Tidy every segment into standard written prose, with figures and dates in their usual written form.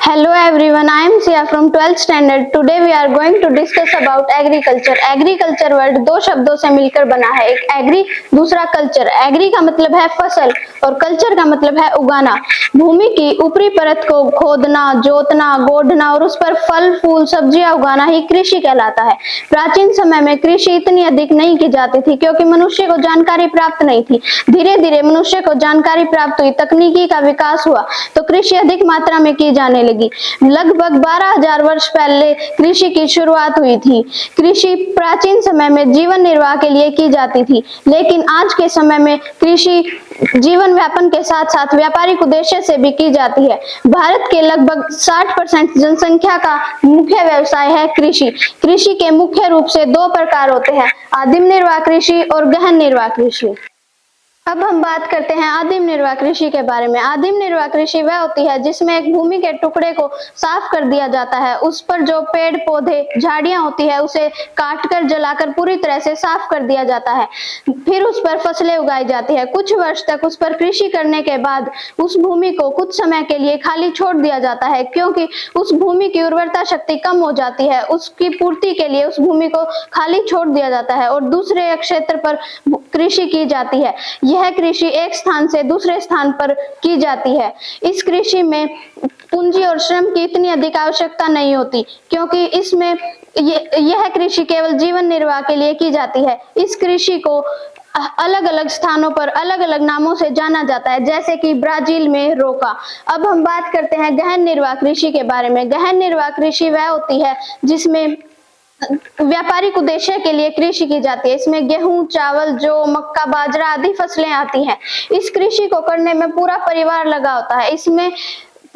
Hello everyone, I am Sia from 12th standard. Today we are going to discuss about agriculture. Agriculture word दो शब्दों से मिलकर बना है, एक एग्री दूसरा कल्चर। एग्री का मतलब है फसल और कल्चर का मतलब है उगाना। भूमि की ऊपरी परत को खोदना, जोतना, गोड़ना और उस पर फल फूल सब्जियां उगाना ही कृषि कहलाता है। प्राचीन समय में कृषि इतनी अधिक नहीं की जाती थी क्योंकि मनुष्य को जानकारी प्राप्त नहीं थी। धीरे धीरे मनुष्य को जानकारी प्राप्त हुई, तकनीकी का विकास हुआ तो कृषि अधिक मात्रा में की जाने लगी। लगभग 12,000 वर्ष पहले कृषि की शुरुआत हुई थी। कृषि प्राचीन समय में जीवन निर्वाह के लिए की जाती थी, लेकिन आज के समय में कृषि जीवन व्यापन के साथ साथ व्यापारिक उद्देश्य से भी की जाती है। भारत के लगभग 60% जनसंख्या का मुख्य व्यवसाय है कृषि। कृषि के मुख्य रूप से दो प्रकार होते हैं, आदिम निर्वाह कृषि और गहन निर्वाह कृषि। अब हम बात करते हैं आदिम निर्वाह कृषि के बारे में। आदिम निर्वाह कृषि वह होती है जिसमें एक भूमि के टुकड़े को साफ कर दिया जाता है, उस पर जो पेड़ पौधे झाड़ियां होती है उसे काटकर जलाकर पूरी तरह से साफ कर दिया जाता है। फिर उस पर फसलें उगाई जाती है। कुछ वर्ष तक उस पर कृषि करने के बाद उस भूमि को कुछ समय के लिए खाली छोड़ दिया जाता है, क्योंकि उस भूमि की उर्वरता शक्ति कम हो जाती है। उसकी पूर्ति के लिए उस भूमि को खाली छोड़ दिया जाता है और दूसरे क्षेत्र पर कृषि की जाती है। यह कृषि एक स्थान से दूसरे स्थान पर की जाती है। इस कृषि में पूंजी और श्रम की इतनी अधिक आवश्यकता नहीं होती, क्योंकि इसमें यह कृषि केवल जीवन निर्वाह के लिए की जाती है। इस कृषि को अलग अलग स्थानों पर अलग अलग नामों से जाना जाता है, जैसे कि ब्राजील में रोका। अब हम बात करते हैं गहन निर्वाह कृषि के बारे में। गहन निर्वाह कृषि वह होती है जिसमें व्यापारिक उद्देश्य के लिए कृषि की जाती है। इसमें गेहूं, चावल, जौ, मक्का, बाजरा आदि फसलें आती हैं। इस कृषि को करने में पूरा परिवार लगा होता है। इसमें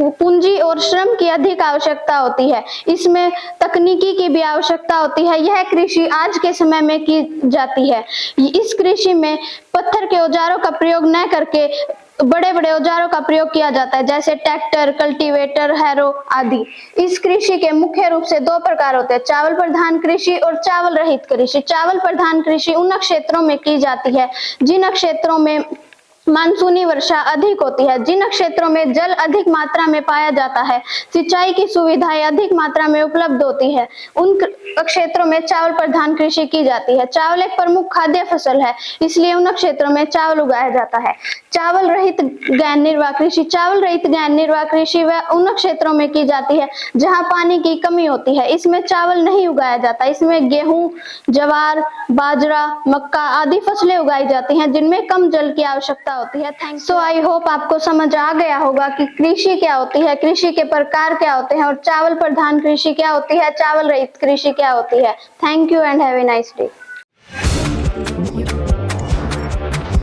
पूंजी और श्रम की अधिक आवश्यकता होती है। इसमें तकनीकी की भी आवश्यकता होती है। यह कृषि आज के समय में की जाती है। इस कृषि में पत्थर के औजारों का प्रयोग न करके बड़े बड़े औजारों का प्रयोग किया जाता है, जैसे ट्रैक्टर, कल्टीवेटर, हैरो आदि। इस कृषि के मुख्य रूप से दो प्रकार होते हैं, चावल प्रधान कृषि और चावल रहित कृषि। चावल प्रधान कृषि उन क्षेत्रों में की जाती है जिन क्षेत्रों में मानसूनी वर्षा अधिक होती है, जिन क्षेत्रों में जल अधिक मात्रा में पाया जाता है, सिंचाई की सुविधाएं अधिक मात्रा में उपलब्ध होती है, उन क्षेत्रों में चावल प्रधान कृषि की जाती है। चावल एक प्रमुख खाद्य फसल है, इसलिए उन क्षेत्रों में चावल उगाया जाता है। चावल रहित गहन निर्वाह कृषि। चावल रहित गहन निर्वाह कृषि वह उन क्षेत्रों में की जाती है जहां पानी की कमी होती है। इसमें चावल नहीं उगाया जाता, इसमें गेहूं, ज्वार, बाजरा, मक्का आदि फसलें उगाई जाती हैं जिनमें कम जल की आवश्यकता होती है। थैंक सो आई होप आपको समझ आ गया होगा कि कृषि क्या होती है, कृषि के प्रकार क्या होते हैं और चावल प्रधान कृषि क्या होती है, चावल रहित कृषि क्या होती है। Thank you and have a nice day.